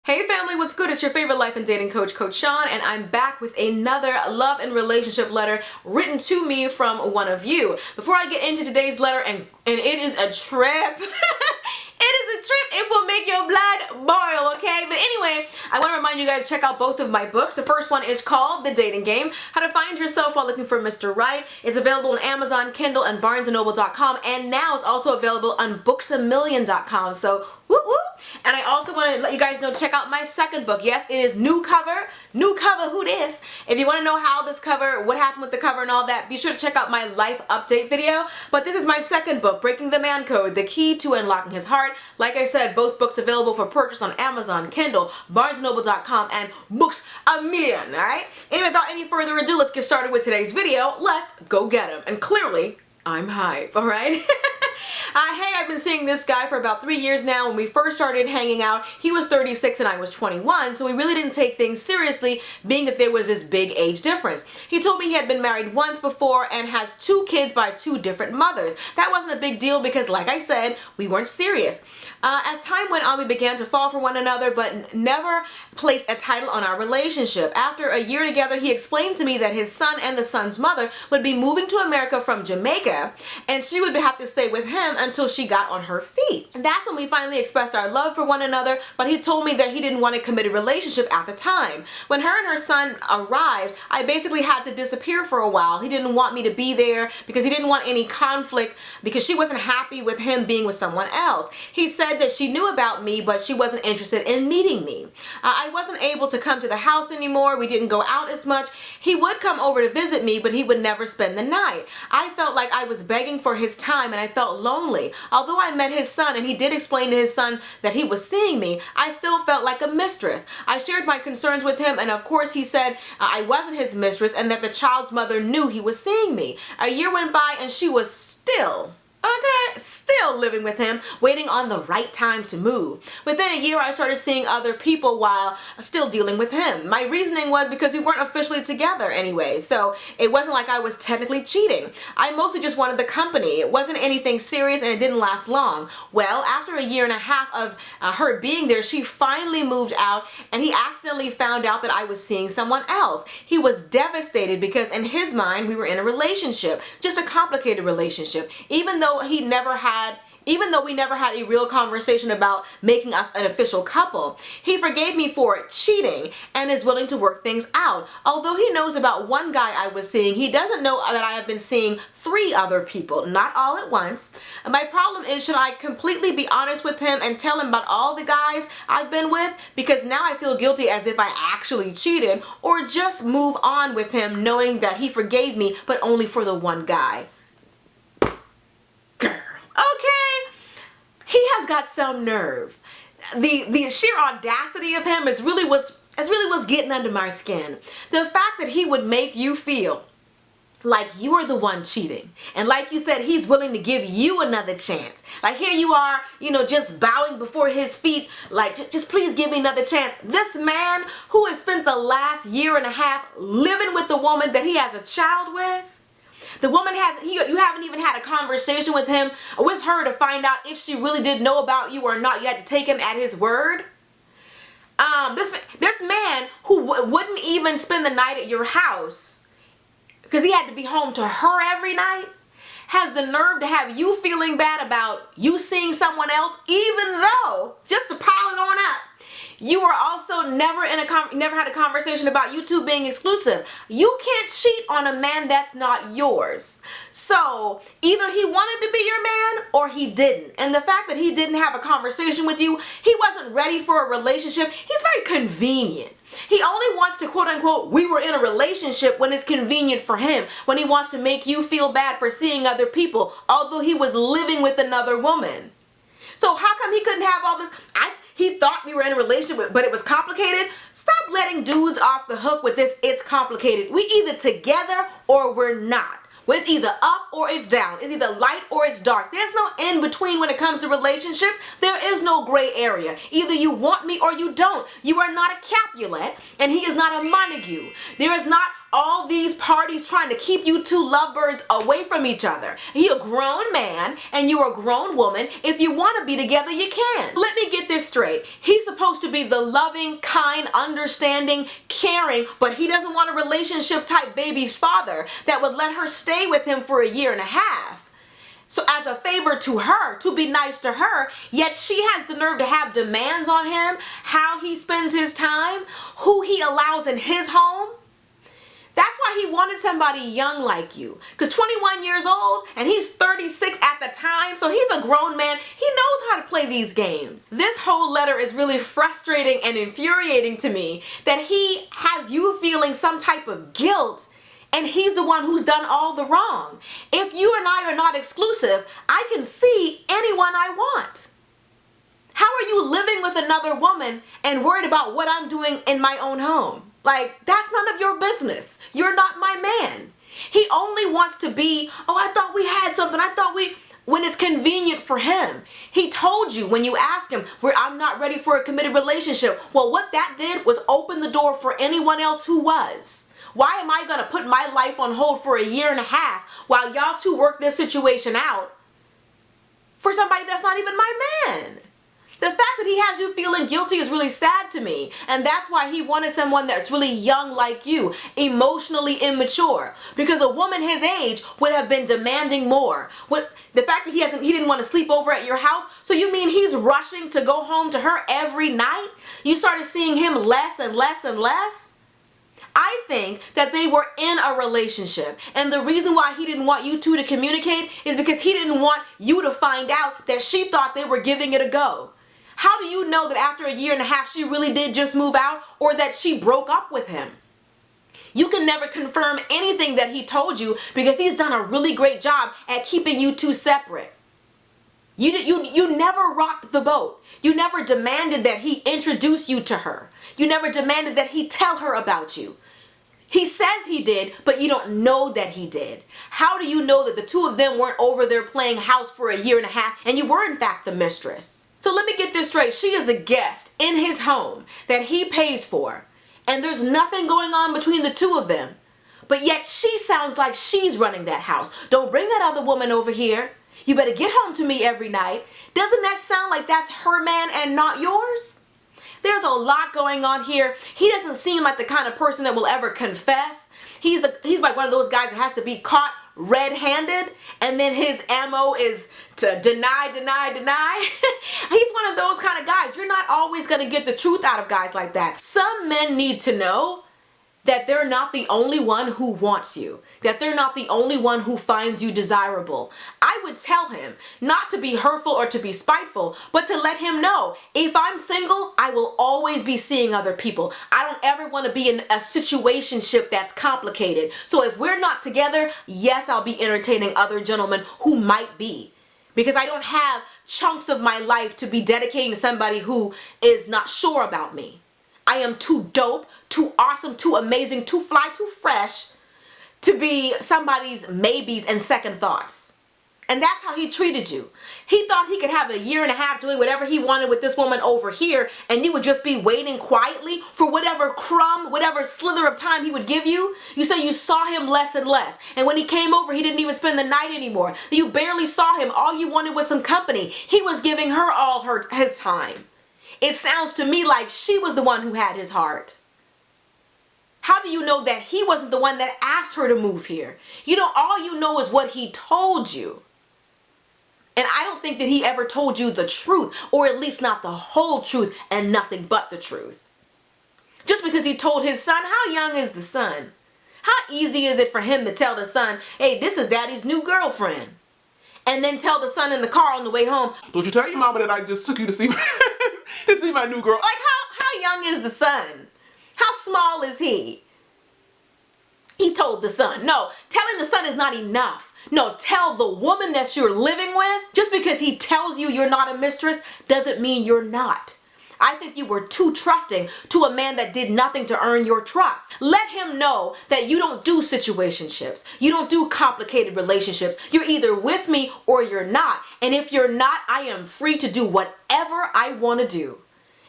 Hey family, what's good? It's your favorite life and dating coach, Coach Sean, and I'm back with another love and relationship letter written to me from one of you. Before I get into today's letter, and it is a trip, it will make your blood boil, okay? But anyway, I want to remind you guys to check out both of my books. The first one is called The Dating Game, How to Find Yourself While Looking for Mr. Right. It's available on Amazon, Kindle, and BarnesandNoble.com, and now it's also available on booksamillion.com. So, whoop whoop. And I also want to let you guys know to check out my second book. Yes, it is new cover, who dis? If you want to know how this cover, what happened with the cover and all that, be sure to check out my life update video. But this is my second book, Breaking the Man Code, The Key to Unlocking His Heart. Like I said, both books available for purchase on Amazon, Kindle, BarnesandNoble.com, and Books A Million, alright? Anyway, without any further ado, let's get started with today's video. Let's go get him. And clearly, I'm hype, alright? Hey, I've been seeing this guy for about 3 years now. When we first started hanging out, he was 36 and I was 21, so we really didn't take things seriously, being that there was this big age difference. He told me he had been married once before and has 2 kids by 2 different mothers. That wasn't a big deal because, like I said, we weren't serious. As time went on, we began to fall for one another, but never placed a title on our relationship. After a year together, he explained to me that his son and the son's mother would be moving to America from Jamaica, and she would have to stay with him until she got on her feet. And that's when we finally expressed our love for one another, but he told me that he didn't want a committed relationship at the time. When her and her son arrived, I basically had to disappear for a while. He didn't want me to be there because he didn't want any conflict because she wasn't happy with him being with someone else. He said that she knew about me, but she wasn't interested in meeting me. I wasn't able to come to the house anymore. We didn't go out as much. He would come over to visit me, but he would never spend the night. I felt like I was begging for his time and I felt lonely. Although I met his son and he did explain to his son that he was seeing me, I still felt like a mistress. I shared my concerns with him, and of course he said I wasn't his mistress and that the child's mother knew he was seeing me. A year went by and she was still living with him, waiting on the right time to move. Within a year, I started seeing other people while still dealing with him. My reasoning was because we weren't officially together anyway, so it wasn't like I was technically cheating. I mostly just wanted the company. It wasn't anything serious and it didn't last long. Well, after a year and a half of her being there, she finally moved out and he accidentally found out that I was seeing someone else. He was devastated because in his mind, we were in a relationship, just a complicated relationship, even though we never had a real conversation about making us an official couple. He forgave me for cheating and is willing to work things out. Although he knows about one guy I was seeing, he doesn't know that I have been seeing 3 other people, not all at once. My problem is, should I completely be honest with him and tell him about all the guys I've been with? Because now I feel guilty as if I actually cheated, or just move on with him knowing that he forgave me, but only for the one guy. Okay, he has got some nerve. The sheer audacity of him is really what's getting under my skin. The fact that he would make you feel like you're the one cheating, and like you said, he's willing to give you another chance. Like here you are, just bowing before his feet, like just please give me another chance. This man who has spent the last year and a half living with the woman that he has a child with. The woman you haven't even had a conversation with her to find out if she really did know about you or not. You had to take him at his word. This man who wouldn't even spend the night at your house because he had to be home to her every night, has the nerve to have you feeling bad about you seeing someone else, even though, just to pile it on up, you were also never had a conversation about you 2 being exclusive. You can't cheat on a man that's not yours. So either he wanted to be your man or he didn't. And the fact that he didn't have a conversation with you, he wasn't ready for a relationship, he's very convenient. He only wants to quote unquote, we were in a relationship when it's convenient for him, when he wants to make you feel bad for seeing other people, although he was living with another woman. So how come he couldn't have all this? He thought we were in a relationship, but it was complicated. Stop letting dudes off the hook with this, it's complicated. We either together or we're not. Well, it's either up or it's down. It's either light or it's dark. There's no in between when it comes to relationships. There is no gray area. Either you want me or you don't. You are not a Capulet and he is not a Montague. There is not all these parties trying to keep you two lovebirds away from each other. You're a grown man and you're a grown woman. If you want to be together, you can. Let me get this straight. He's supposed to be the loving, kind, understanding, caring, but he doesn't want a relationship type baby's father that would let her stay with him for a year and a half. So as a favor to her, to be nice to her, yet she has the nerve to have demands on him, how he spends his time, who he allows in his home. That's why he wanted somebody young like you. Because 21 years old and he's 36 at the time, so he's a grown man. He knows how to play these games. This whole letter is really frustrating and infuriating to me that he has you feeling some type of guilt and he's the one who's done all the wrong. If you and I are not exclusive, I can see anyone I want. How are you living with another woman and worried about what I'm doing in my own home? Like, that's none of your business. You're not my man. He only wants to be, oh, I thought we had something. When it's convenient for him. He told you when you asked him, I'm not ready for a committed relationship. Well, what that did was open the door for anyone else who was. Why am I going to put my life on hold for a year and a half while y'all two work this situation out for somebody that's not even my man? The fact that he has you feeling guilty is really sad to me. And that's why he wanted someone that's really young like you, emotionally immature. Because a woman his age would have been demanding more. The fact that he didn't want to sleep over at your house, so you mean he's rushing to go home to her every night? You started seeing him less and less and less? I think that they were in a relationship, and the reason why he didn't want you two to communicate is because he didn't want you to find out that she thought they were giving it a go. How do you know that after a year and a half she really did just move out, or that she broke up with him? You can never confirm anything that he told you because he's done a really great job at keeping you two separate. You never rocked the boat. You never demanded that he introduce you to her. You never demanded that he tell her about you. He says he did, but you don't know that he did. How do you know that the two of them weren't over there playing house for a year and a half and you were in fact the mistress? So let me get this straight. She is a guest in his home that he pays for, and there's nothing going on between the two of them. But yet she sounds like she's running that house. Don't bring that other woman over here. You better get home to me every night. Doesn't that sound like that's her man and not yours? There's a lot going on here. He doesn't seem like the kind of person that will ever confess. He's like one of those guys that has to be caught red-handed, and then his ammo is to deny, deny, deny. He's one of those kind of guys. You're not always going to get the truth out of guys like that. Some men need to know that they're not the only one who wants you, that they're not the only one who finds you desirable. I would tell him not to be hurtful or to be spiteful, but to let him know, if I'm single, I will always be seeing other people. I don't ever want to be in a situationship that's complicated. So if we're not together, yes, I'll be entertaining other gentlemen who might be. Because I don't have chunks of my life to be dedicating to somebody who is not sure about me. I am too dope, too awesome, too amazing, too fly, too fresh to be somebody's maybes and second thoughts. And that's how he treated you. He thought he could have a year and a half doing whatever he wanted with this woman over here, and you would just be waiting quietly for whatever crumb, whatever slither of time he would give you. You say you saw him less and less. And when he came over, he didn't even spend the night anymore. You barely saw him. All you wanted was some company. He was giving her all his time. It sounds to me like she was the one who had his heart. How do you know that he wasn't the one that asked her to move here? All you know is what he told you. And I don't think that he ever told you the truth, or at least not the whole truth and nothing but the truth. Just because he told his son, how young is the son? How easy is it for him to tell the son, hey, this is daddy's new girlfriend? And then tell the son in the car on the way home, don't you tell your mama that I just took you to see my new girl. Like how young is the son? How small is he? He told the son. No, telling the son is not enough. No, tell the woman that you're living with. Just because he tells you you're not a mistress doesn't mean you're not. I think you were too trusting to a man that did nothing to earn your trust. Let him know that you don't do situationships. You don't do complicated relationships. You're either with me or you're not. And if you're not, I am free to do whatever I want to do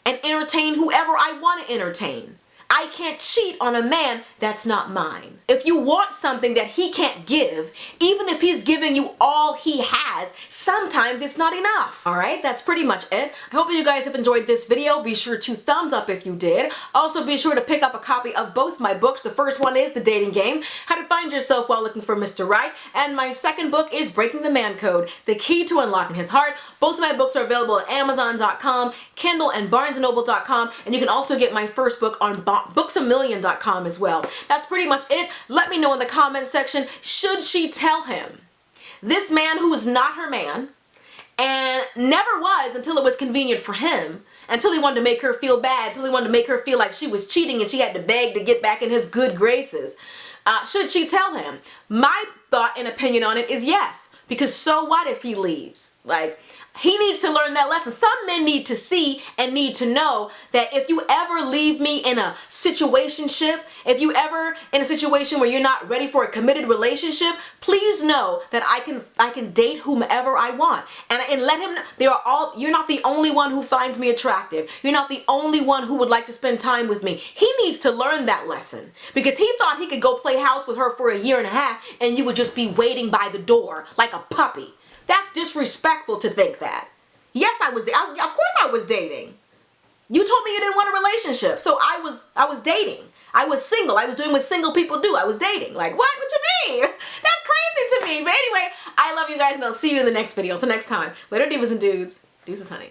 and entertain whoever I want to entertain. I can't cheat on a man that's not mine. If you want something that he can't give, even if he's giving you all he has, sometimes it's not enough. All right, that's pretty much it. I hope that you guys have enjoyed this video. Be sure to thumbs up if you did. Also, be sure to pick up a copy of both my books. The first one is The Dating Game, How to Find Yourself While Looking for Mr. Right. And my second book is Breaking the Man Code, The Key to Unlocking His Heart. Both of my books are available at Amazon.com, Kindle, and BarnesandNoble.com. And you can also get my first book on booksamillion.com as well. That's pretty much it. Let me know in the comments section, should she tell him? This man who is not her man, and never was until it was convenient for him, until he wanted to make her feel bad, until he wanted to make her feel like she was cheating and she had to beg to get back in his good graces. Should she tell him? My thought and opinion on it is yes, because so what if he leaves? Like, he needs to learn that lesson. Some men need to see and need to know that if you ever leave me in a situationship, if you ever in a situation where you're not ready for a committed relationship, please know that I can date whomever I want. And let him know you're not the only one who finds me attractive. You're not the only one who would like to spend time with me. He needs to learn that lesson, because he thought he could go play house with her for a year and a half and you would just be waiting by the door like a puppy. That's disrespectful to think that. Yes, of course I was dating. You told me you didn't want a relationship, so I was dating. I was single. I was doing what single people do. I was dating. Like, what? What you mean? That's crazy to me. But anyway, I love you guys, and I'll see you in the next video. Until next time. Later, divas and dudes. Deuces, honey.